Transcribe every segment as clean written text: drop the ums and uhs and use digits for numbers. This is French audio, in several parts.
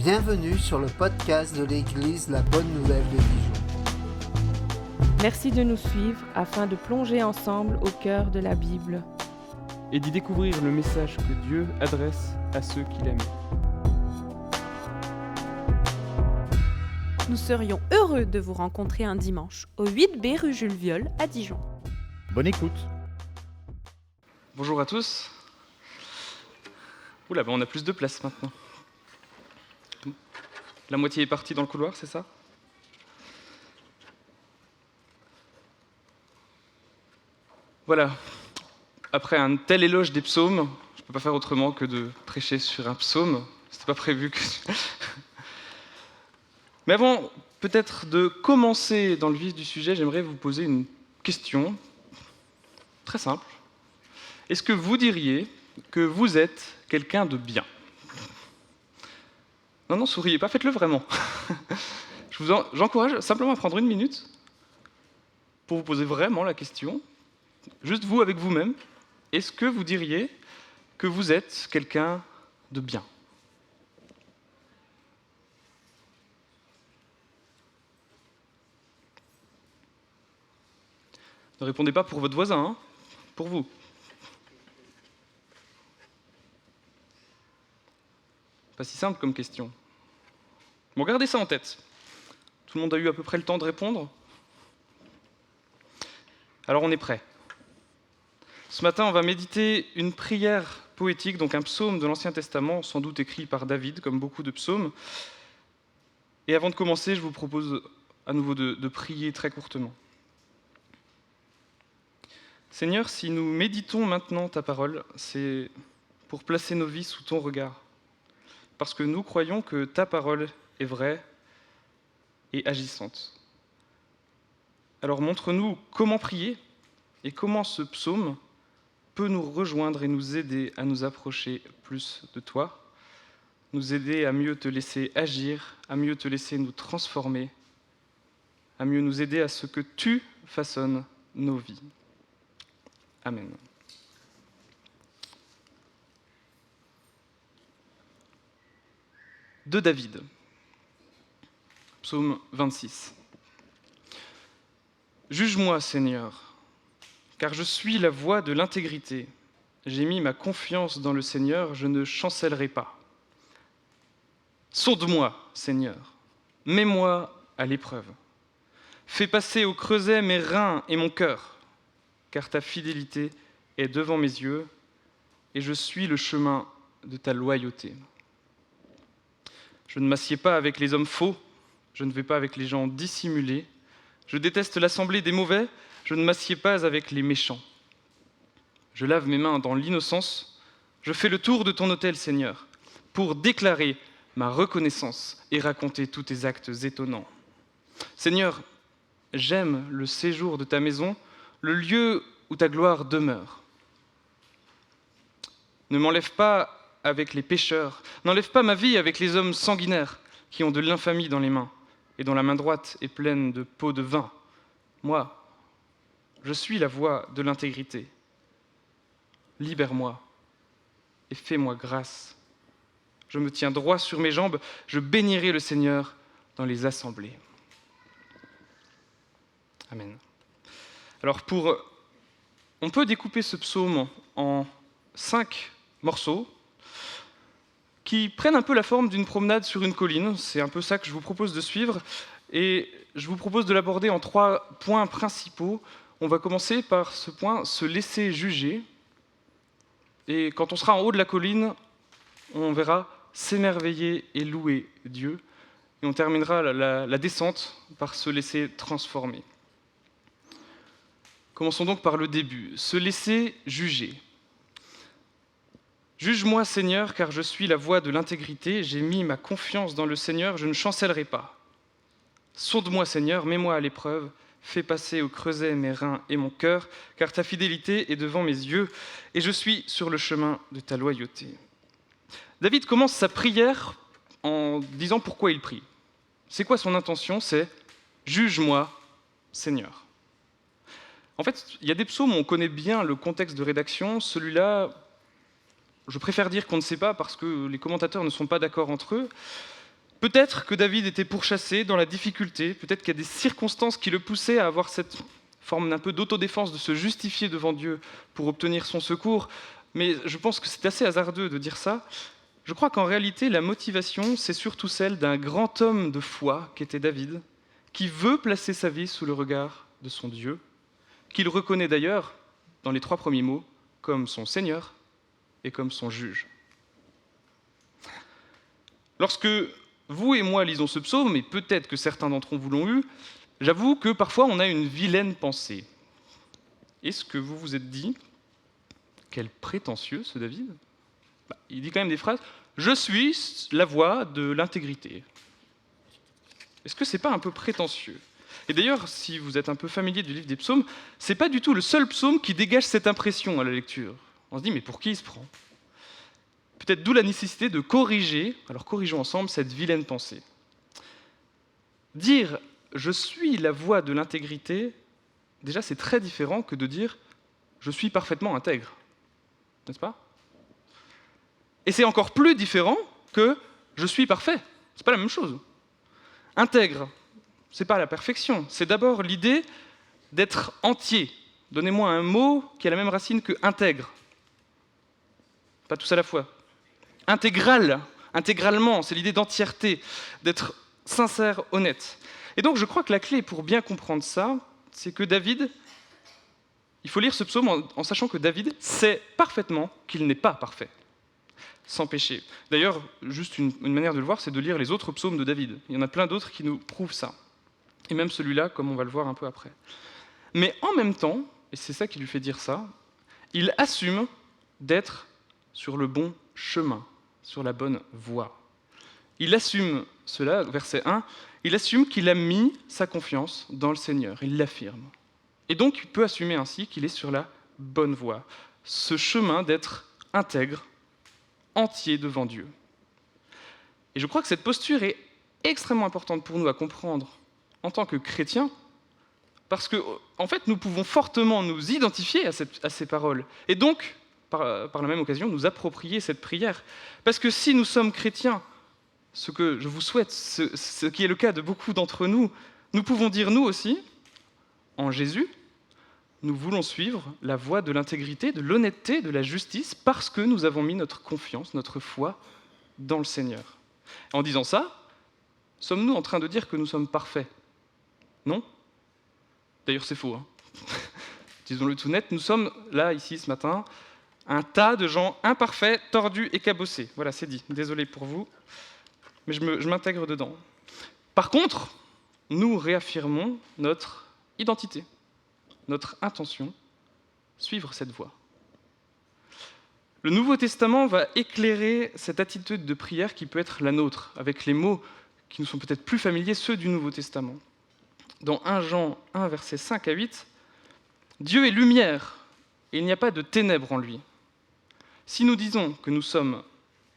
Bienvenue sur le podcast de l'Église La Bonne Nouvelle de Dijon. Merci de nous suivre afin de plonger ensemble au cœur de la Bible et d'y découvrir le message que Dieu adresse à ceux qu'il aime. Nous serions heureux de vous rencontrer un dimanche au 8B rue Jules Viol à Dijon. Bonne écoute. Bonjour à tous. Oula, on a plus de place maintenant. La moitié est partie dans le couloir, c'est ça ? Voilà. Après un tel éloge des psaumes, je ne peux pas faire autrement que de prêcher sur un psaume. C'était pas prévu que... Mais avant, peut-être de commencer dans le vif du sujet, j'aimerais vous poser une question très simple. Est-ce que vous diriez que vous êtes quelqu'un de bien ? Non, souriez pas, faites-le vraiment. J'encourage simplement à prendre une minute pour vous poser vraiment la question, juste vous avec vous-même. Est-ce que vous diriez que vous êtes quelqu'un de bien ? Ne répondez pas pour votre voisin, hein, pour vous. Pas si simple comme question. Bon, gardez ça en tête. Tout le monde a eu à peu près le temps de répondre ? Alors on est prêt. Ce matin, on va méditer une prière poétique, donc un psaume de l'Ancien Testament, sans doute écrit par David, comme beaucoup de psaumes. Et avant de commencer, je vous propose à nouveau de prier très courtement. Seigneur, si nous méditons maintenant ta parole, c'est pour placer nos vies sous ton regard. Parce que nous croyons que ta parole est vraie et agissante. Alors montre-nous comment prier et comment ce psaume peut nous rejoindre et nous aider à nous approcher plus de toi, nous aider à mieux te laisser agir, à mieux te laisser nous transformer, à mieux nous aider à ce que tu façonnes nos vies. Amen. De David, psaume 26. Juge-moi, Seigneur, car je suis la voie de l'intégrité. J'ai mis ma confiance dans le Seigneur, je ne chancellerai pas. Sonde-moi, Seigneur, mets-moi à l'épreuve. Fais passer au creuset mes reins et mon cœur, car ta fidélité est devant mes yeux et je suis le chemin de ta loyauté. Je ne m'assieds pas avec les hommes faux, je ne vais pas avec les gens dissimulés. Je déteste l'assemblée des mauvais, je ne m'assieds pas avec les méchants. Je lave mes mains dans l'innocence, je fais le tour de ton autel, Seigneur, pour déclarer ma reconnaissance et raconter tous tes actes étonnants. Seigneur, j'aime le séjour de ta maison, le lieu où ta gloire demeure. Ne m'enlève pas avec les pécheurs, n'enlève pas ma vie avec les hommes sanguinaires qui ont de l'infamie dans les mains et dont la main droite est pleine de pots de vin. Moi, je suis la voie de l'intégrité. Libère-moi et fais-moi grâce. Je me tiens droit sur mes jambes, je bénirai le Seigneur dans les assemblées. Amen. Alors on peut découper ce psaume en 5 morceaux qui prennent un peu la forme d'une promenade sur une colline. C'est un peu ça que je vous propose de suivre. Et je vous propose de l'aborder en 3 points principaux. On va commencer par ce point, se laisser juger. Et quand on sera en haut de la colline, on verra s'émerveiller et louer Dieu. Et on terminera la descente par se laisser transformer. Commençons donc par le début, se laisser juger. Juge-moi, Seigneur, car je suis la voie de l'intégrité, j'ai mis ma confiance dans le Seigneur, je ne chancellerai pas. Sonde-moi, Seigneur, mets-moi à l'épreuve, fais passer au creuset mes reins et mon cœur, car ta fidélité est devant mes yeux, et je suis sur le chemin de ta loyauté. David commence sa prière en disant pourquoi il prie. C'est quoi son intention ? C'est « Juge-moi, Seigneur ». En fait, il y a des psaumes où on connaît bien le contexte de rédaction, celui-là... Je préfère dire qu'on ne sait pas parce que les commentateurs ne sont pas d'accord entre eux. Peut-être que David était pourchassé dans la difficulté, peut-être qu'il y a des circonstances qui le poussaient à avoir cette forme un peu d'autodéfense, de se justifier devant Dieu pour obtenir son secours, mais je pense que c'est assez hasardeux de dire ça. Je crois qu'en réalité, la motivation, c'est surtout celle d'un grand homme de foi qu'était David, qui veut placer sa vie sous le regard de son Dieu, qu'il reconnaît d'ailleurs, dans les 3 premiers mots, comme son Seigneur et comme son juge. Lorsque vous et moi lisons ce psaume, et peut-être que certains d'entre vous l'ont eu, j'avoue que parfois on a une vilaine pensée. Est-ce que vous vous êtes dit, quel prétentieux ce David ? Il dit quand même des phrases, « Je suis la voix de l'intégrité ». Est-ce que c'est pas un peu prétentieux ? Et d'ailleurs, si vous êtes un peu familier du livre des psaumes, c'est pas du tout le seul psaume qui dégage cette impression à la lecture. On se dit, mais pour qui il se prend ? Peut-être d'où la nécessité de corriger, alors corrigeons ensemble cette vilaine pensée. Dire « je suis la voix de l'intégrité », déjà c'est très différent que de dire « je suis parfaitement intègre », n'est-ce pas ? Et c'est encore plus différent que « je suis parfait », c'est pas la même chose. Intègre, c'est pas la perfection, c'est d'abord l'idée d'être entier. Donnez-moi un mot qui a la même racine que intègre. Pas tous à la fois. Intégral, intégralement, c'est l'idée d'entièreté, d'être sincère, honnête. Et donc je crois que la clé pour bien comprendre ça, c'est que David, il faut lire ce psaume en sachant que David sait parfaitement qu'il n'est pas parfait, sans péché. D'ailleurs, juste une manière de le voir, c'est de lire les autres psaumes de David. Il y en a plein d'autres qui nous prouvent ça. Et même celui-là, comme on va le voir un peu après. Mais en même temps, et c'est ça qui lui fait dire ça, il assume d'être sur le bon chemin, sur la bonne voie. Il assume cela, verset 1, il assume qu'il a mis sa confiance dans le Seigneur, il l'affirme. Et donc, il peut assumer ainsi qu'il est sur la bonne voie, ce chemin d'être intègre, entier devant Dieu. Et je crois que cette posture est extrêmement importante pour nous à comprendre en tant que chrétiens, parce que, en fait, nous pouvons fortement nous identifier à ces paroles, et donc, par la même occasion, nous approprier cette prière. Parce que si nous sommes chrétiens, ce que je vous souhaite, ce qui est le cas de beaucoup d'entre nous, nous pouvons dire nous aussi, en Jésus, nous voulons suivre la voie de l'intégrité, de l'honnêteté, de la justice, parce que nous avons mis notre confiance, notre foi dans le Seigneur. En disant ça, sommes-nous en train de dire que nous sommes parfaits ? Non ? D'ailleurs, c'est faux. Disons-le tout net, nous sommes là, ici, ce matin, un tas de gens imparfaits, tordus et cabossés. Voilà, c'est dit. Désolé pour vous, mais je m'intègre dedans. Par contre, nous réaffirmons notre identité, notre intention, suivre cette voie. Le Nouveau Testament va éclairer cette attitude de prière qui peut être la nôtre, avec les mots qui nous sont peut-être plus familiers, ceux du Nouveau Testament. Dans 1 Jean 1, versets 5 à 8, « Dieu est lumière, et il n'y a pas de ténèbres en lui. Si nous disons que nous sommes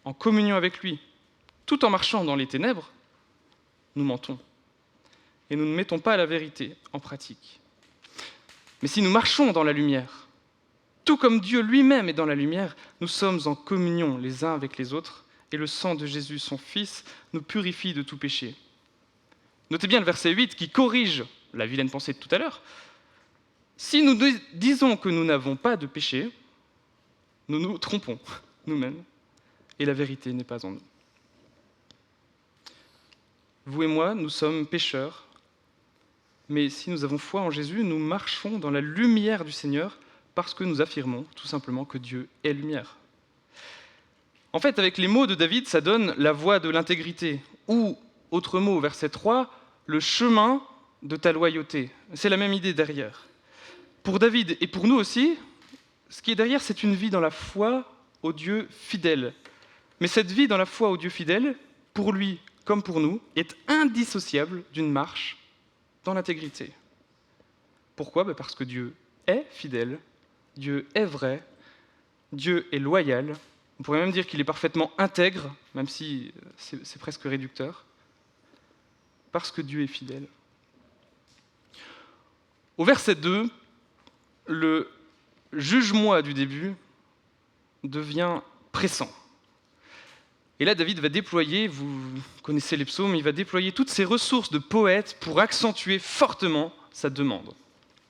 en communion avec lui, tout en marchant dans les ténèbres, nous mentons, et nous ne mettons pas la vérité en pratique. Mais si nous marchons dans la lumière, tout comme Dieu lui-même est dans la lumière, nous sommes en communion les uns avec les autres, et le sang de Jésus, son Fils, nous purifie de tout péché. » Notez bien le verset 8 qui corrige la vilaine pensée de tout à l'heure. « Si nous disons que nous n'avons pas de péché, nous nous trompons nous-mêmes, et la vérité n'est pas en nous. » Vous et moi, nous sommes pécheurs, mais si nous avons foi en Jésus, nous marchons dans la lumière du Seigneur parce que nous affirmons tout simplement que Dieu est lumière. En fait, avec les mots de David, ça donne la voie de l'intégrité, ou, autre mot, verset 3, le chemin de ta loyauté. C'est la même idée derrière. Pour David et pour nous aussi, ce qui est derrière, c'est une vie dans la foi au Dieu fidèle. Mais cette vie dans la foi au Dieu fidèle, pour lui comme pour nous, est indissociable d'une marche dans l'intégrité. Pourquoi ? Parce que Dieu est fidèle, Dieu est vrai, Dieu est loyal. On pourrait même dire qu'il est parfaitement intègre, même si c'est presque réducteur, parce que Dieu est fidèle. Au verset 2, le « juge-moi » du début devient pressant. Et là, David va déployer, vous connaissez les psaumes, il va déployer toutes ses ressources de poète pour accentuer fortement sa demande.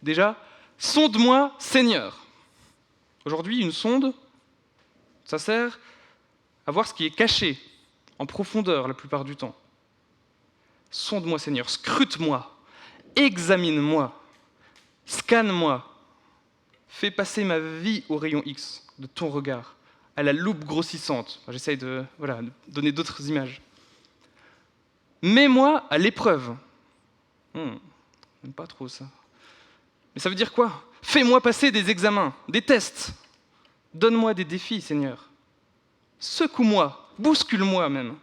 Déjà, sonde-moi, Seigneur. Aujourd'hui, une sonde, ça sert à voir ce qui est caché, en profondeur la plupart du temps. Sonde-moi, Seigneur, scrute-moi, examine-moi, scanne-moi, fais passer ma vie au rayon X de ton regard, à la loupe grossissante. Enfin, j'essaye de donner d'autres images. Mets-moi à l'épreuve. J'aime pas trop ça. Mais ça veut dire quoi ? Fais-moi passer des examens, des tests. Donne-moi des défis, Seigneur. Secoue-moi, bouscule-moi même,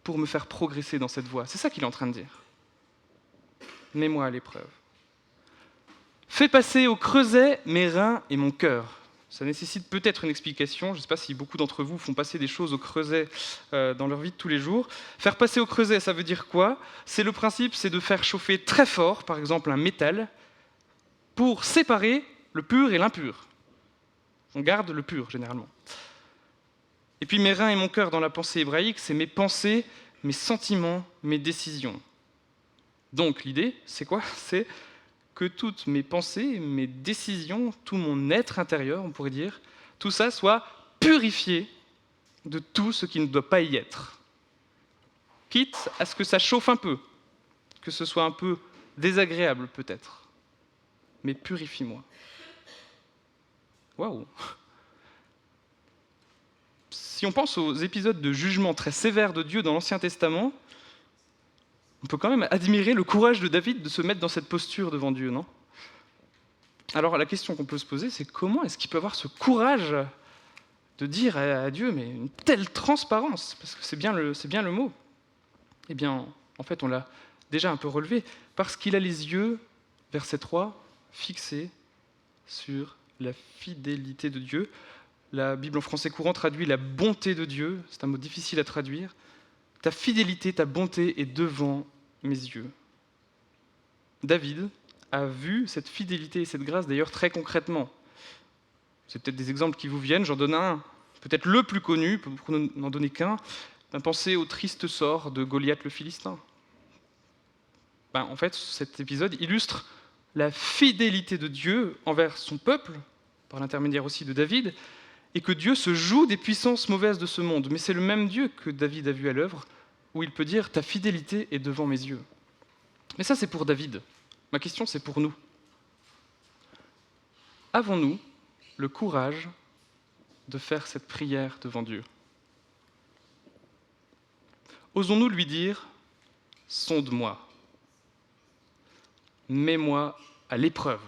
pour me faire progresser dans cette voie. C'est ça qu'il est en train de dire. Mets-moi à l'épreuve. Fais passer au creuset mes reins et mon cœur. Ça nécessite peut-être une explication. Je ne sais pas si beaucoup d'entre vous font passer des choses au creuset dans leur vie de tous les jours. Faire passer au creuset, ça veut dire quoi ? Le principe, c'est de faire chauffer très fort, par exemple un métal, pour séparer le pur et l'impur. On garde le pur, généralement. Et puis mes reins et mon cœur dans la pensée hébraïque, c'est mes pensées, mes sentiments, mes décisions. Donc l'idée, c'est quoi ? C'est que toutes mes pensées, mes décisions, tout mon être intérieur, on pourrait dire, tout ça soit purifié de tout ce qui ne doit pas y être. Quitte à ce que ça chauffe un peu, que ce soit un peu désagréable peut-être. Mais purifie-moi. Waouh ! Si on pense aux épisodes de jugement très sévères de Dieu dans l'Ancien Testament, on peut quand même admirer le courage de David de se mettre dans cette posture devant Dieu, non ? Alors la question qu'on peut se poser, c'est comment est-ce qu'il peut avoir ce courage de dire à Dieu, mais une telle transparence, parce que c'est bien le mot. Eh bien, en fait, on l'a déjà un peu relevé, parce qu'il a les yeux, verset 3, fixés sur la fidélité de Dieu. La Bible en français courant traduit la bonté de Dieu, c'est un mot difficile à traduire. Ta fidélité, ta bonté est devant mes yeux. David a vu cette fidélité et cette grâce d'ailleurs très concrètement. C'est peut-être des exemples qui vous viennent, j'en donne un, peut-être le plus connu, pour n'en donner qu'un. Pensez au triste sort de Goliath le Philistin. En fait, cet épisode illustre la fidélité de Dieu envers son peuple, par l'intermédiaire aussi de David, et que Dieu se joue des puissances mauvaises de ce monde. Mais c'est le même Dieu que David a vu à l'œuvre, où il peut dire « ta fidélité est devant mes yeux ». Mais ça, c'est pour David. Ma question, c'est pour nous. Avons-nous le courage de faire cette prière devant Dieu ? Osons-nous lui dire « sonde-moi, mets-moi à l'épreuve,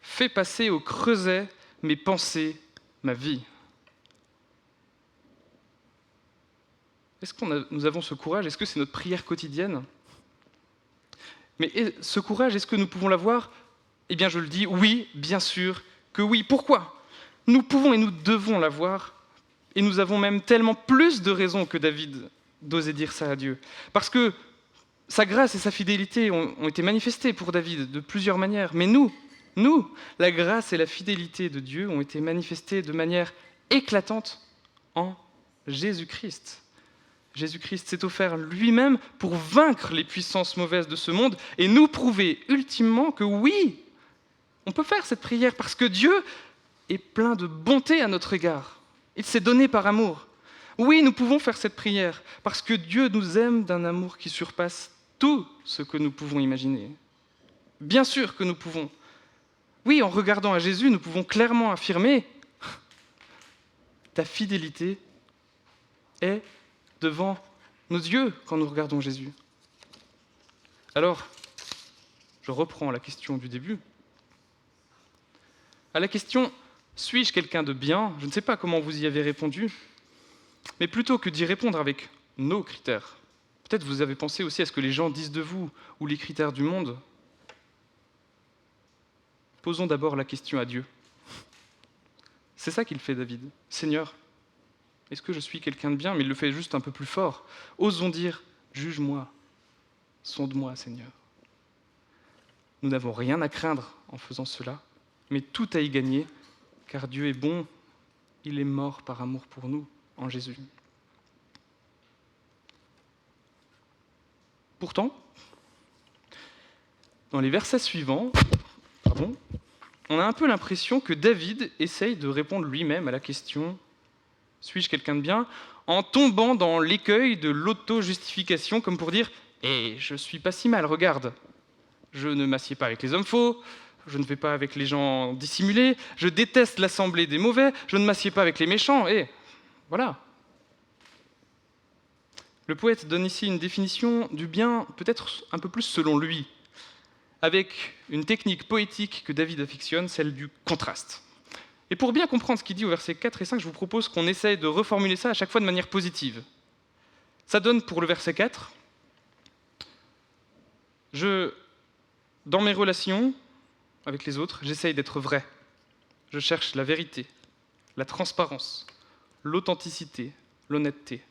fais passer au creuset mes pensées, ma vie ». Est-ce que nous avons ce courage ? Est-ce que c'est notre prière quotidienne ? Mais ce courage, est-ce que nous pouvons l'avoir ? Eh bien, je le dis, oui, bien sûr que oui. Pourquoi ? Nous pouvons et nous devons l'avoir, et nous avons même tellement plus de raisons que David d'oser dire ça à Dieu. Parce que sa grâce et sa fidélité ont été manifestées pour David de plusieurs manières. Mais nous, la grâce et la fidélité de Dieu ont été manifestées de manière éclatante en Jésus-Christ. Jésus-Christ s'est offert lui-même pour vaincre les puissances mauvaises de ce monde et nous prouver ultimement que oui, on peut faire cette prière parce que Dieu est plein de bonté à notre égard. Il s'est donné par amour. Oui, nous pouvons faire cette prière parce que Dieu nous aime d'un amour qui surpasse tout ce que nous pouvons imaginer. Bien sûr que nous pouvons. Oui, en regardant à Jésus, nous pouvons clairement affirmer « ta fidélité est devant nos yeux quand nous regardons Jésus ». Alors, je reprends la question du début. À la question « suis-je quelqu'un de bien ?» je ne sais pas comment vous y avez répondu, mais plutôt que d'y répondre avec nos critères, peut-être vous avez pensé aussi à ce que les gens disent de vous ou les critères du monde. Posons d'abord la question à Dieu. C'est ça qu'il fait, David. « Seigneur, est-ce que je suis quelqu'un de bien ?» Mais il le fait juste un peu plus fort. Osons dire « juge-moi, sonde-moi, Seigneur ». Nous n'avons rien à craindre en faisant cela, mais tout à y gagner, car Dieu est bon, il est mort par amour pour nous. en Jésus. Pourtant, dans les versets suivants, on a un peu l'impression que David essaye de répondre lui-même à la question « Suis-je quelqu'un de bien ?» en tombant dans l'écueil de l'auto-justification, comme pour dire « je suis pas si mal, regarde, je ne m'assieds pas avec les hommes faux, je ne vais pas avec les gens dissimulés, je déteste l'assemblée des mauvais, je ne m'assieds pas avec les méchants, et voilà. » Le poète donne ici une définition du bien peut-être un peu plus selon lui, avec une technique poétique que David affectionne, celle du contraste. Et pour bien comprendre ce qu'il dit au versets 4 et 5, je vous propose qu'on essaye de reformuler ça à chaque fois de manière positive. Ça donne pour le verset 4, dans mes relations avec les autres, j'essaye d'être vrai. Je cherche la vérité, la transparence, l'authenticité, l'honnêteté.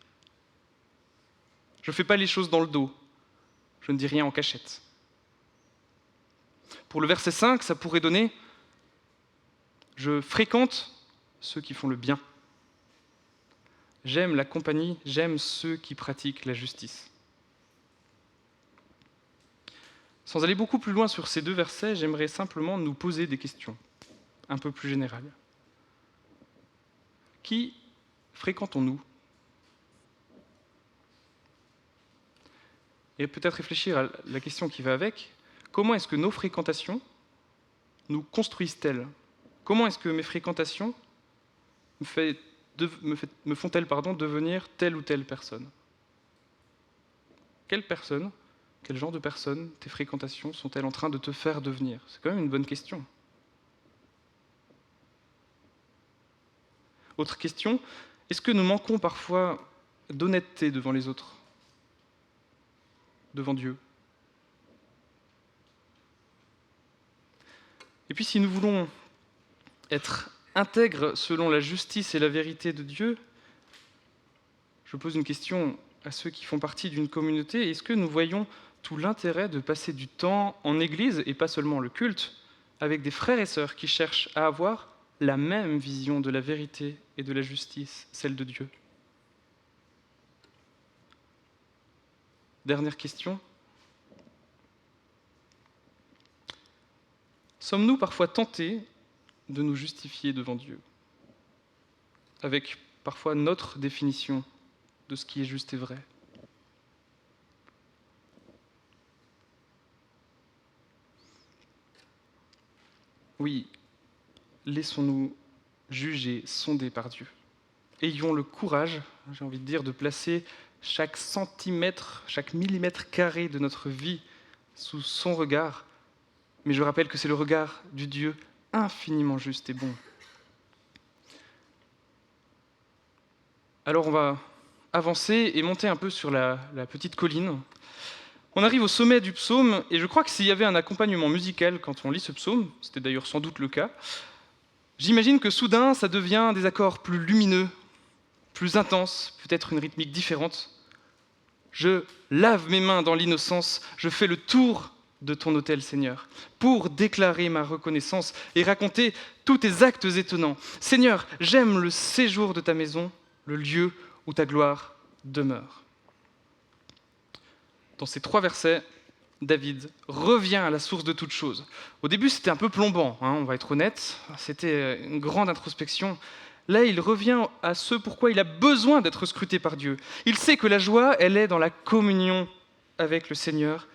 Je ne fais pas les choses dans le dos. Je ne dis rien en cachette. Pour le verset 5, ça pourrait donner « Je fréquente ceux qui font le bien. J'aime la compagnie, j'aime ceux qui pratiquent la justice. » Sans aller beaucoup plus loin sur ces deux versets, j'aimerais simplement nous poser des questions un peu plus générales. Qui fréquentons-nous ? Et peut-être réfléchir à la question qui va avec. Comment est-ce que nos fréquentations nous construisent-elles ? Comment est-ce que mes fréquentations me font-elles devenir telle ou telle personne ? Quelle personne, quel genre de personne tes fréquentations sont-elles en train de te faire devenir ? C'est quand même une bonne question. Autre question, est-ce que nous manquons parfois d'honnêteté devant les autres ? Devant Dieu. Et puis si nous voulons être intègres selon la justice et la vérité de Dieu, je pose une question à ceux qui font partie d'une communauté. Est-ce que nous voyons tout l'intérêt de passer du temps en Église, et pas seulement le culte, avec des frères et sœurs qui cherchent à avoir la même vision de la vérité et de la justice, celle de Dieu ? Dernière question. Sommes-nous parfois tentés de nous justifier devant Dieu, avec parfois notre définition de ce qui est juste et vrai ? Oui, laissons-nous juger, sonder par Dieu. Ayons le courage, j'ai envie de dire, de placer chaque centimètre, chaque millimètre carré de notre vie sous son regard. Mais je rappelle que c'est le regard du Dieu infiniment juste et bon. Alors on va avancer et monter un peu sur la petite colline. On arrive au sommet du psaume, et je crois que s'il y avait un accompagnement musical quand on lit ce psaume, c'était d'ailleurs sans doute le cas, j'imagine que soudain ça devient des accords plus lumineux, plus intenses, peut-être une rythmique différente. Je lave mes mains dans l'innocence, je fais le tour de ton autel, Seigneur, pour déclarer ma reconnaissance et raconter tous tes actes étonnants. Seigneur, j'aime le séjour de ta maison, le lieu où ta gloire demeure. Dans ces 3 versets, David revient à la source de toute chose. Au début, c'était un peu plombant, on va être honnête, c'était une grande introspection. Là, il revient à ce pourquoi il a besoin d'être scruté par Dieu. Il sait que la joie, elle est dans la communion avec le Seigneur,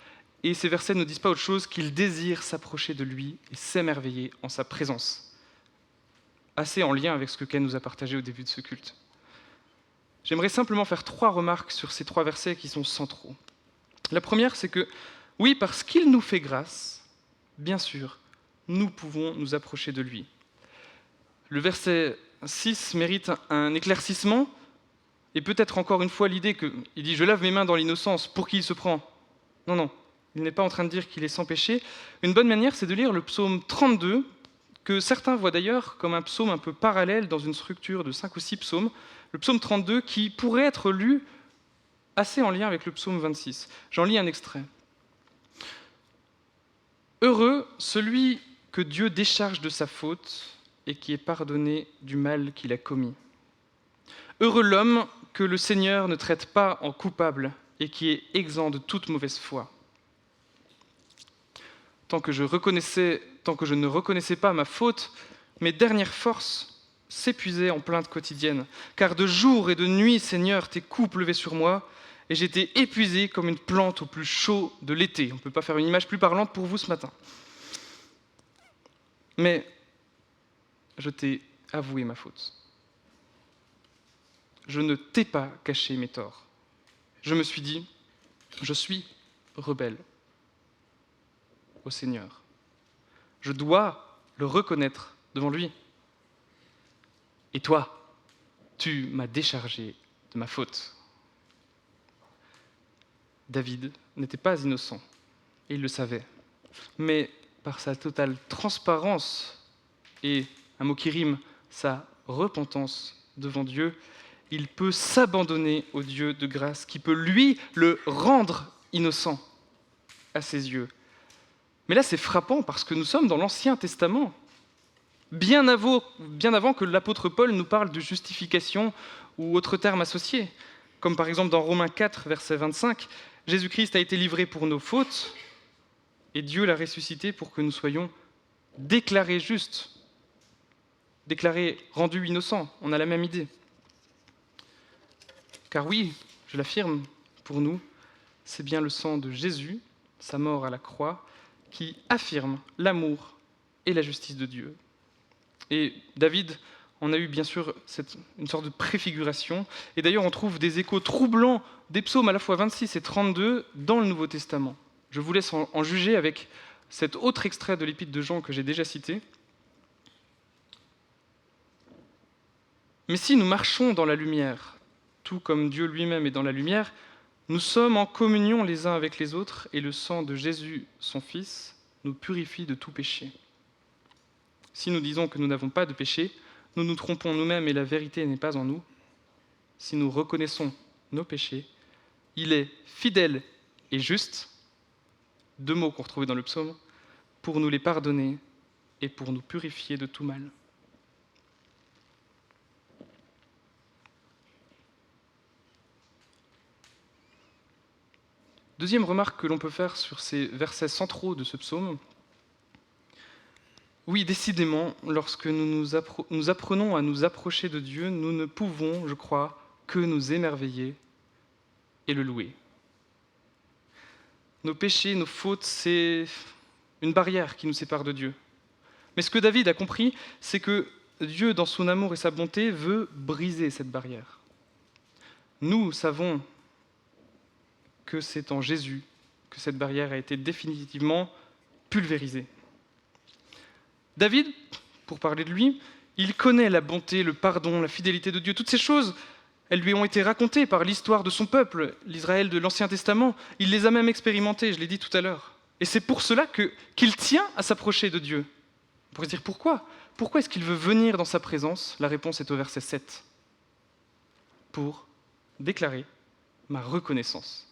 et ces versets ne disent pas autre chose qu'il désire s'approcher de lui et s'émerveiller en sa présence. Assez en lien avec ce que Ken nous a partagé au début de ce culte. J'aimerais simplement faire 3 remarques sur ces 3 versets qui sont centraux. La première, c'est que, oui, parce qu'il nous fait grâce, bien sûr, nous pouvons nous approcher de lui. Le verset 6 mérite un éclaircissement, et peut-être encore une fois l'idée qu'il dit « Je lave mes mains dans l'innocence », pour qui il se prend ? Non, il n'est pas en train de dire qu'il est sans péché. Une bonne manière, c'est de lire le psaume 32, que certains voient d'ailleurs comme un psaume un peu parallèle dans une structure de 5 ou 6 psaumes, le psaume 32 qui pourrait être lu assez en lien avec le psaume 26. J'en lis un extrait. « Heureux celui que Dieu décharge de sa faute et qui est pardonné du mal qu'il a commis. Heureux l'homme que le Seigneur ne traite pas en coupable et qui est exempt de toute mauvaise foi. Tant que je ne reconnaissais pas ma faute, mes dernières forces s'épuisaient en plaintes quotidiennes. Car de jour et de nuit, Seigneur, tes coups pleuvaient sur moi, et j'étais épuisé comme une plante au plus chaud de l'été. On ne peut pas faire une image plus parlante pour vous ce matin. Mais je t'ai avoué ma faute. Je ne t'ai pas caché mes torts. Je me suis dit, je suis rebelle au Seigneur. Je dois le reconnaître devant lui. Et toi, tu m'as déchargé de ma faute. David n'était pas innocent, et il le savait. Mais par sa totale transparence et, un mot qui rime, sa repentance devant Dieu, il peut s'abandonner au Dieu de grâce qui peut, lui, le rendre innocent à ses yeux. Mais là, c'est frappant parce que nous sommes dans l'Ancien Testament, bien avant que l'apôtre Paul nous parle de justification ou autres termes associés. Comme par exemple dans Romains 4, verset 25, Jésus-Christ a été livré pour nos fautes et Dieu l'a ressuscité pour que nous soyons déclarés justes, déclarés rendus innocents. On a la même idée. Car oui, je l'affirme, pour nous, c'est bien le sang de Jésus, sa mort à la croix, qui affirme l'amour et la justice de Dieu. Et David en a eu bien sûr une sorte de préfiguration. Et d'ailleurs, on trouve des échos troublants des psaumes à la fois 26 et 32 dans le Nouveau Testament. Je vous laisse en juger avec cet autre extrait de l'Épître de Jean que j'ai déjà cité. Mais si nous marchons dans la lumière, tout comme Dieu lui-même est dans la lumière, nous sommes en communion les uns avec les autres et le sang de Jésus, son Fils, nous purifie de tout péché. Si nous disons que nous n'avons pas de péché, nous nous trompons nous-mêmes et la vérité n'est pas en nous. Si nous reconnaissons nos péchés, il est fidèle et juste, deux mots qu'on retrouvait dans le psaume, pour nous les pardonner et pour nous purifier de tout mal. Deuxième remarque que l'on peut faire sur ces versets centraux de ce psaume. Oui, décidément, lorsque nous apprenons à nous approcher de Dieu, nous ne pouvons, je crois, que nous émerveiller et le louer. Nos péchés, nos fautes, c'est une barrière qui nous sépare de Dieu. Mais ce que David a compris, c'est que Dieu, dans son amour et sa bonté, veut briser cette barrière. Nous savons que c'est en Jésus que cette barrière a été définitivement pulvérisée. David, pour parler de lui, il connaît la bonté, le pardon, la fidélité de Dieu. Toutes ces choses, elles lui ont été racontées par l'histoire de son peuple, l'Israël de l'Ancien Testament. Il les a même expérimentées, je l'ai dit tout à l'heure. Et c'est pour cela qu'il tient à s'approcher de Dieu. On pourrait se dire pourquoi ? Pourquoi est-ce qu'il veut venir dans sa présence ? La réponse est au verset 7. Pour déclarer ma reconnaissance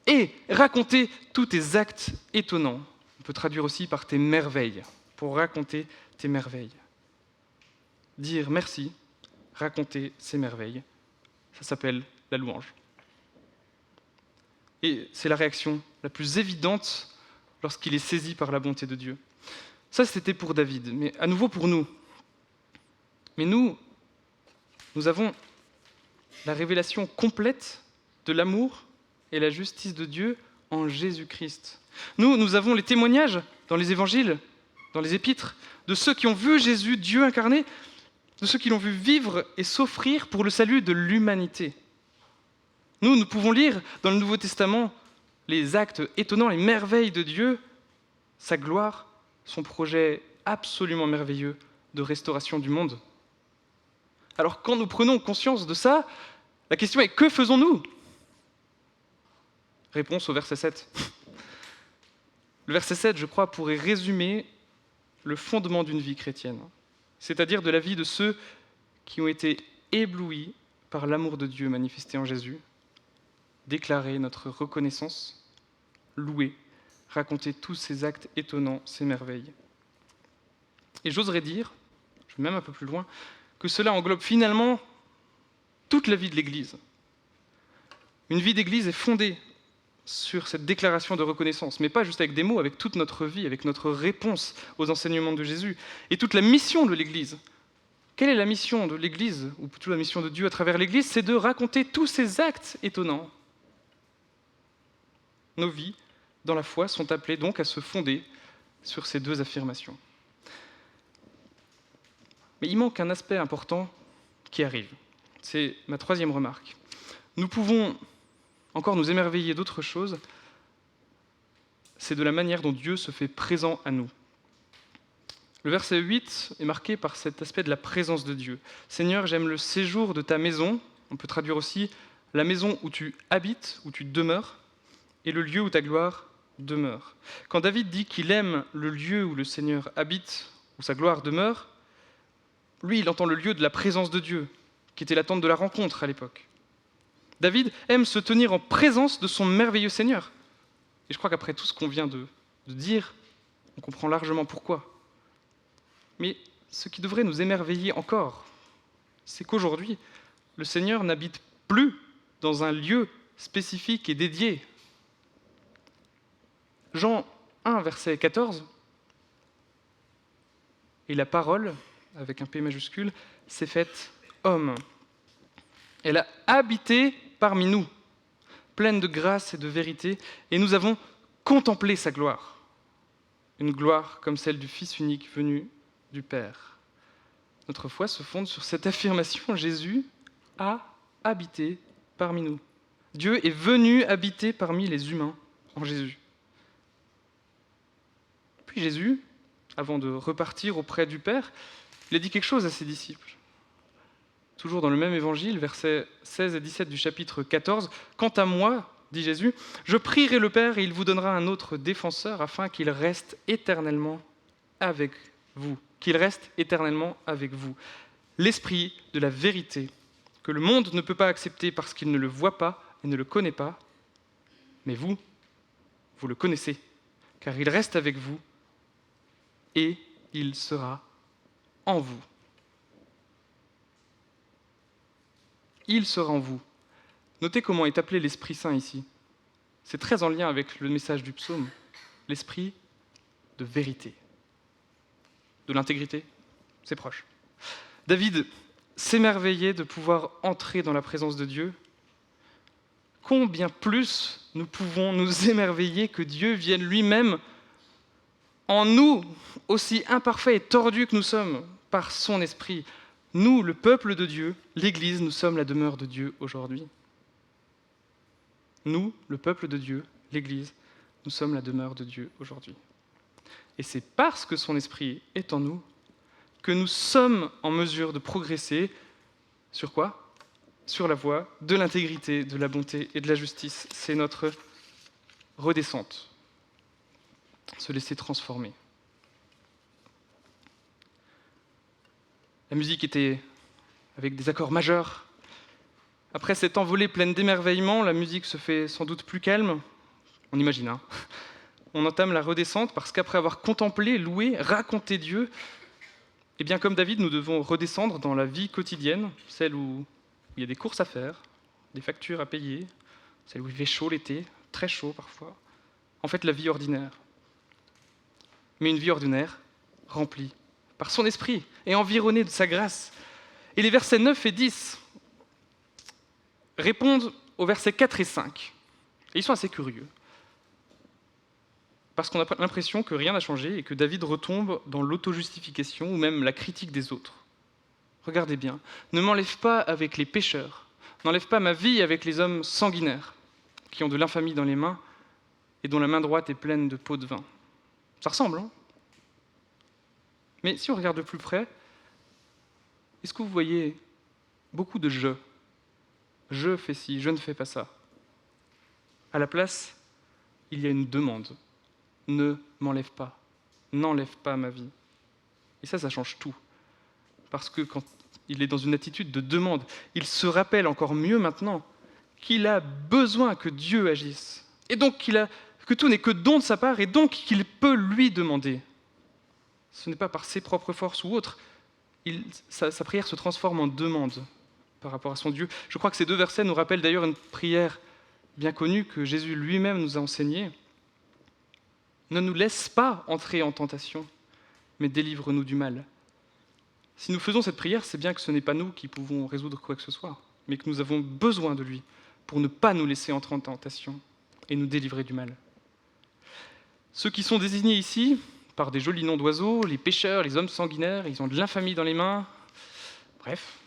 et raconter tous tes actes étonnants. On peut traduire aussi par tes merveilles, pour raconter tes merveilles. Dire merci, raconter ses merveilles, ça s'appelle la louange. Et c'est la réaction la plus évidente lorsqu'il est saisi par la bonté de Dieu. Ça, c'était pour David, mais à nouveau pour nous. Mais nous avons la révélation complète de l'amour et la justice de Dieu en Jésus-Christ. Nous avons les témoignages dans les évangiles, dans les épîtres, de ceux qui ont vu Jésus, Dieu incarné, de ceux qui l'ont vu vivre et s'offrir pour le salut de l'humanité. Nous pouvons lire dans le Nouveau Testament les actes étonnants, les merveilles de Dieu, sa gloire, son projet absolument merveilleux de restauration du monde. Alors quand nous prenons conscience de ça, la question est, que faisons-nous ? Réponse au verset 7. Le verset 7, je crois, pourrait résumer le fondement d'une vie chrétienne, c'est-à-dire de la vie de ceux qui ont été éblouis par l'amour de Dieu manifesté en Jésus, déclarer notre reconnaissance, louer, raconter tous ces actes étonnants, ces merveilles. Et j'oserais dire, je vais même un peu plus loin, que cela englobe finalement toute la vie de l'Église. Une vie d'Église est fondée sur cette déclaration de reconnaissance, mais pas juste avec des mots, avec toute notre vie, avec notre réponse aux enseignements de Jésus, et toute la mission de l'Église. Quelle est la mission de l'Église, ou plutôt la mission de Dieu à travers l'Église? C'est de raconter tous ces actes étonnants. Nos vies, dans la foi, sont appelées donc à se fonder sur ces deux affirmations. Mais il manque un aspect important qui arrive. C'est ma troisième remarque. Nous pouvons encore nous émerveiller d'autre chose, c'est de la manière dont Dieu se fait présent à nous. Le verset 8 est marqué par cet aspect de la présence de Dieu. « Seigneur, j'aime le séjour de ta maison », on peut traduire aussi « la maison où tu habites, où tu demeures, et le lieu où ta gloire demeure ». Quand David dit qu'il aime le lieu où le Seigneur habite, où sa gloire demeure, lui, il entend le lieu de la présence de Dieu, qui était l'attente de la rencontre à l'époque. David aime se tenir en présence de son merveilleux Seigneur. Et je crois qu'après tout ce qu'on vient de dire, on comprend largement pourquoi. Mais ce qui devrait nous émerveiller encore, c'est qu'aujourd'hui, le Seigneur n'habite plus dans un lieu spécifique et dédié. Jean 1, verset 14, et la parole, avec un P majuscule, s'est faite homme. Elle a habité parmi nous, pleine de grâce et de vérité, et nous avons contemplé sa gloire. Une gloire comme celle du Fils unique venu du Père. Notre foi se fonde sur cette affirmation: Jésus a habité parmi nous. Dieu est venu habiter parmi les humains en Jésus. Puis Jésus, avant de repartir auprès du Père, il a dit quelque chose à ses disciples. Toujours dans le même évangile, versets 16 et 17 du chapitre 14. « Quant à moi, dit Jésus, je prierai le Père et il vous donnera un autre défenseur afin qu'il reste éternellement avec vous. Qu'il reste éternellement avec vous. L'Esprit de la vérité, que le monde ne peut pas accepter parce qu'il ne le voit pas et ne le connaît pas. Mais vous le connaissez, car il reste avec vous et il sera en vous. » Il sera en vous. Notez comment est appelé l'Esprit Saint ici. C'est très en lien avec le message du psaume. L'Esprit de vérité. De l'intégrité, c'est proche. David s'émerveillait de pouvoir entrer dans la présence de Dieu. Combien plus nous pouvons nous émerveiller que Dieu vienne lui-même en nous, aussi imparfaits et tordus que nous sommes, par son Esprit. Nous, le peuple de Dieu, l'Église, nous sommes la demeure de Dieu aujourd'hui. Nous, le peuple de Dieu, l'Église, nous sommes la demeure de Dieu aujourd'hui. Et c'est parce que son Esprit est en nous que nous sommes en mesure de progresser sur quoi? Sur la voie de l'intégrité, de la bonté et de la justice. C'est notre redescente. Se laisser transformer. La musique était avec des accords majeurs. Après cette envolée pleine d'émerveillement, la musique se fait sans doute plus calme. On imagine, hein. On entame la redescente parce qu'après avoir contemplé, loué, raconté Dieu, et bien comme David, nous devons redescendre dans la vie quotidienne, celle où il y a des courses à faire, des factures à payer, celle où il fait chaud l'été, très chaud parfois. En fait, la vie ordinaire. Mais une vie ordinaire remplie par son esprit et environnée de sa grâce. Et les versets 9 et 10 répondent aux versets 4 et 5. Et ils sont assez curieux. Parce qu'on a l'impression que rien n'a changé et que David retombe dans l'auto-justification ou même la critique des autres. Regardez bien, ne m'enlève pas avec les pécheurs, n'enlève pas ma vie avec les hommes sanguinaires, qui ont de l'infamie dans les mains et dont la main droite est pleine de pots de vin. Ça ressemble, hein? Mais si on regarde de plus près, est-ce que vous voyez beaucoup de « je ». Je fais ci, je ne fais pas ça. À la place, il y a une demande. Ne m'enlève pas, n'enlève pas ma vie. Et ça change tout. Parce que quand il est dans une attitude de demande, il se rappelle encore mieux maintenant qu'il a besoin que Dieu agisse. Et donc que tout n'est que don de sa part, et donc qu'il peut lui demander. Ce n'est pas par ses propres forces ou autres. Sa prière se transforme en demande. par rapport à son Dieu. Je crois que ces deux versets nous rappellent d'ailleurs une prière bien connue que Jésus lui-même nous a enseignée. Ne nous laisse pas entrer en tentation, mais délivre-nous du mal. Si nous faisons cette prière, c'est bien que ce n'est pas nous qui pouvons résoudre quoi que ce soit, mais que nous avons besoin de lui pour ne pas nous laisser entrer en tentation et nous délivrer du mal. Ceux qui sont désignés ici par des jolis noms d'oiseaux, les pêcheurs, les hommes sanguinaires, ils ont de l'infamie dans les mains. Bref,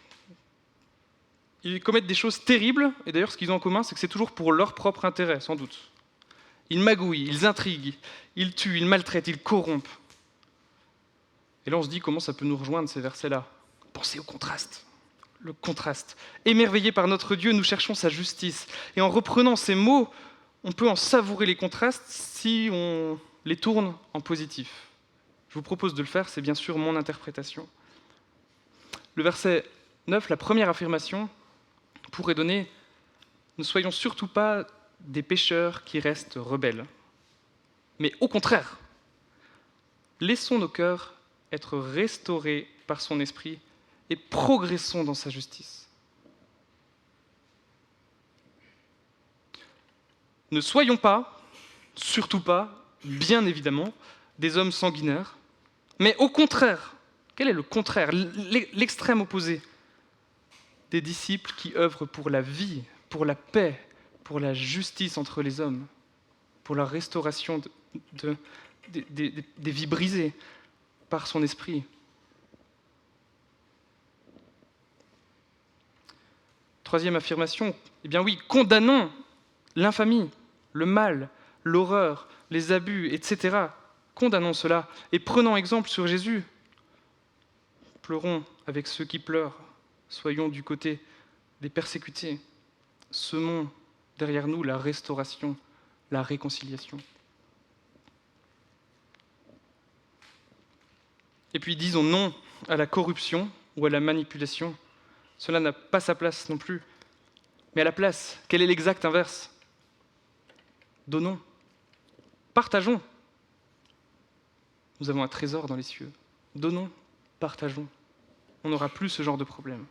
ils commettent des choses terribles, et d'ailleurs ce qu'ils ont en commun, c'est que c'est toujours pour leur propre intérêt, sans doute. Ils magouillent, ils intriguent, ils tuent, ils maltraitent, ils corrompent. Et là on se dit comment ça peut nous rejoindre ces versets-là. Pensez au contraste. Le contraste. Émerveillés par notre Dieu, nous cherchons sa justice. Et en reprenant ces mots, on peut en savourer les contrastes si on les tourne en positif. Je vous propose de le faire, c'est bien sûr mon interprétation. Le verset 9, la première affirmation, pourrait donner « Ne soyons surtout pas des pécheurs qui restent rebelles, mais au contraire, laissons nos cœurs être restaurés par son esprit et progressons dans sa justice. » Ne soyons pas, surtout pas, bien évidemment, des hommes sanguinaires, mais au contraire, quel est le contraire, l'extrême opposé? Des disciples qui œuvrent pour la vie, pour la paix, pour la justice entre les hommes, pour la restauration des vies brisées par son esprit. Troisième affirmation, eh bien oui, condamnons l'infamie, le mal, l'horreur, les abus, etc. Condamnons cela et prenons exemple sur Jésus. Pleurons avec ceux qui pleurent, soyons du côté des persécutés, semons derrière nous la restauration, la réconciliation. Et puis disons non à la corruption ou à la manipulation. Cela n'a pas sa place non plus. Mais à la place, quel est l'exact inverse? Donnons, partageons. Nous avons un trésor dans les cieux. Donnons, partageons. On n'aura plus ce genre de problème.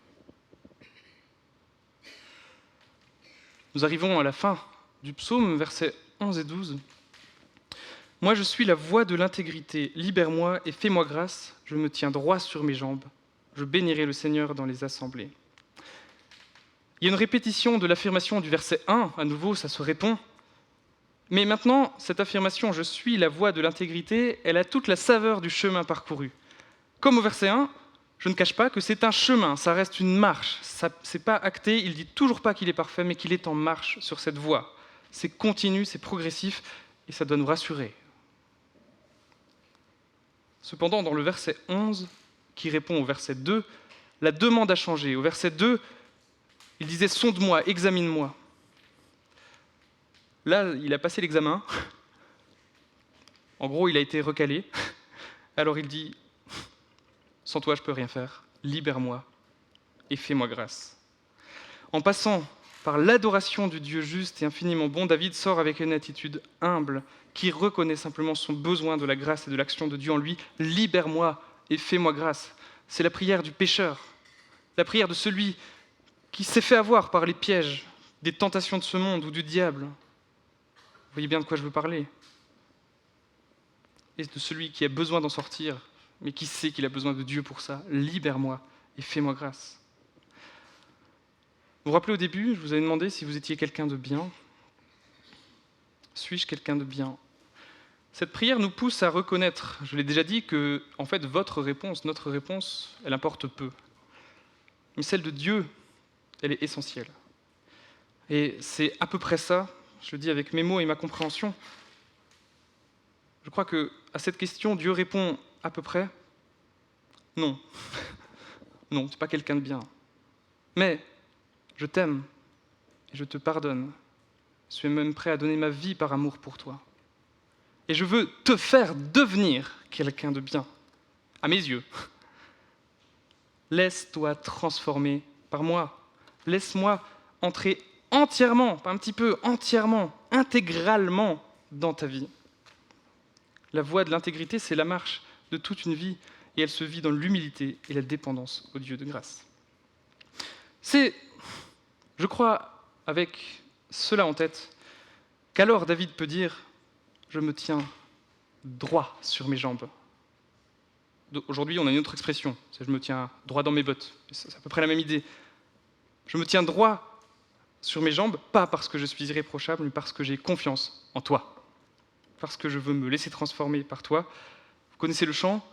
Nous arrivons à la fin du psaume, versets 11 et 12. « Moi, je suis la voie de l'intégrité. Libère-moi et fais-moi grâce. Je me tiens droit sur mes jambes. Je bénirai le Seigneur dans les assemblées. » Il y a une répétition de l'affirmation du verset 1. À nouveau, ça se répond. Mais maintenant, cette affirmation « Je suis la voie de l'intégrité », elle a toute la saveur du chemin parcouru. Comme au verset 1, je ne cache pas que c'est un chemin, ça reste une marche. C'est pas acté, il dit toujours pas qu'il est parfait, mais qu'il est en marche sur cette voie. C'est continu, c'est progressif, et ça doit nous rassurer. Cependant, dans le verset 11, qui répond au verset 2, la demande a changé. Au verset 2, il disait « Sonde-moi, examine-moi ». Là, il a passé l'examen. En gros, il a été recalé. Alors il dit « Sans toi, je ne peux rien faire. Libère-moi et fais-moi grâce. » En passant par l'adoration du Dieu juste et infiniment bon, David sort avec une attitude humble qui reconnaît simplement son besoin de la grâce et de l'action de Dieu en lui. « Libère-moi et fais-moi grâce. » C'est la prière du pécheur, la prière de celui qui s'est fait avoir par les pièges des tentations de ce monde ou du diable. Vous voyez bien de quoi je veux parler. Et de celui qui a besoin d'en sortir, mais qui sait qu'il a besoin de Dieu pour ça. Libère-moi et fais-moi grâce. Vous vous rappelez au début, je vous avais demandé si vous étiez quelqu'un de bien. Suis-je quelqu'un de bien? Cette prière nous pousse à reconnaître, je l'ai déjà dit, que en fait votre réponse, notre réponse, elle importe peu. Mais celle de Dieu, elle est essentielle. Et c'est à peu près ça. Je le dis avec mes mots et ma compréhension. Je crois qu'à cette question, Dieu répond à peu près non. Non, tu n'es pas quelqu'un de bien. Mais je t'aime et je te pardonne. Je suis même prêt à donner ma vie par amour pour toi. Et je veux te faire devenir quelqu'un de bien, à mes yeux. Laisse-toi transformer par moi. Laisse-moi entrer entièrement, pas un petit peu, entièrement, intégralement dans ta vie. La voie de l'intégrité, c'est la marche de toute une vie, et elle se vit dans l'humilité et la dépendance au Dieu de grâce. C'est, je crois, avec cela en tête, qu'alors David peut dire « Je me tiens droit sur mes jambes ». Aujourd'hui, on a une autre expression, c'est « je me tiens droit dans mes bottes ». C'est à peu près la même idée. Je me tiens droit sur mes jambes, pas parce que je suis irréprochable, mais parce que j'ai confiance en toi. Parce que je veux me laisser transformer par toi. Vous connaissez le chant ?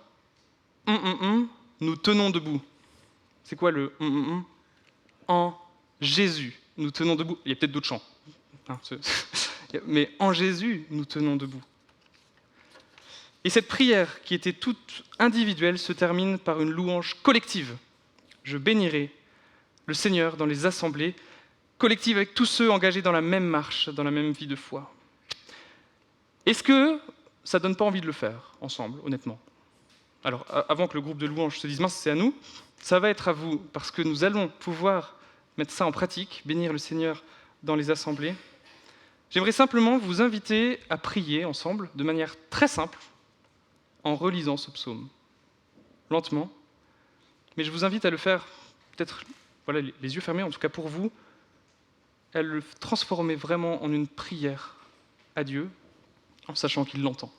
Nous tenons debout. C'est quoi le En Jésus, nous tenons debout. Il y a peut-être d'autres chants. Mais en Jésus, nous tenons debout. Et cette prière, qui était toute individuelle, se termine par une louange collective. Je bénirai le Seigneur dans les assemblées, collectives avec tous ceux engagés dans la même marche, dans la même vie de foi. Est-ce que ça ne donne pas envie de le faire ensemble, honnêtement ? Alors, avant que le groupe de louanges se dise « mince, c'est à nous », ça va être à vous, parce que nous allons pouvoir mettre ça en pratique, bénir le Seigneur dans les assemblées. J'aimerais simplement vous inviter à prier ensemble, de manière très simple, en relisant ce psaume, lentement. Mais je vous invite à le faire, peut-être les yeux fermés, en tout cas pour vous, à le transformer vraiment en une prière à Dieu, en sachant qu'il l'entend.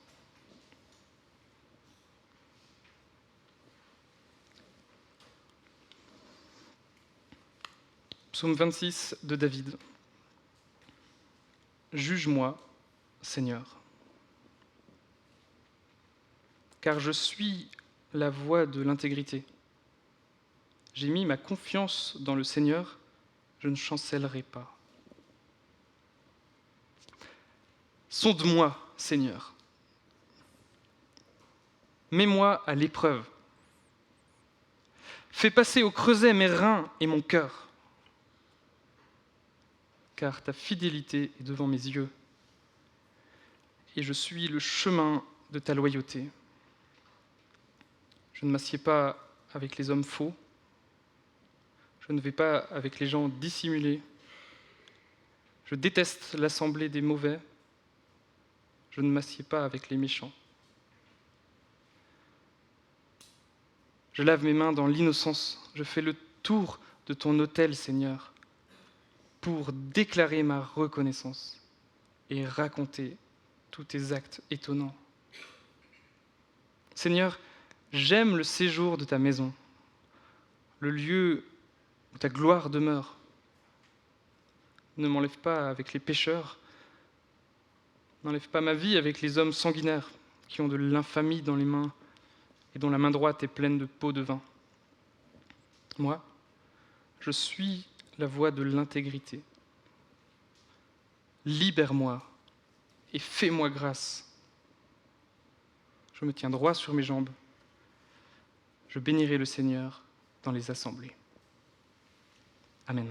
Psaume 26 de David. Juge-moi, Seigneur, car je suis la voie de l'intégrité. J'ai mis ma confiance dans le Seigneur, je ne chancellerai pas. Sonde-moi, Seigneur. Mets-moi à l'épreuve. Fais passer au creuset mes reins et mon cœur, car ta fidélité est devant mes yeux, et je suis le chemin de ta loyauté. Je ne m'assieds pas avec les hommes faux, je ne vais pas avec les gens dissimulés, je déteste l'assemblée des mauvais, je ne m'assieds pas avec les méchants. Je lave mes mains dans l'innocence, je fais le tour de ton autel, Seigneur, pour déclarer ma reconnaissance et raconter tous tes actes étonnants. Seigneur, j'aime le séjour de ta maison, le lieu où ta gloire demeure. Ne m'enlève pas avec les pécheurs, n'enlève pas ma vie avec les hommes sanguinaires qui ont de l'infamie dans les mains et dont la main droite est pleine de pots de vin. Moi, je suis la voie de l'intégrité. Libère-moi et fais-moi grâce. Je me tiens droit sur mes jambes. Je bénirai le Seigneur dans les assemblées. Amen.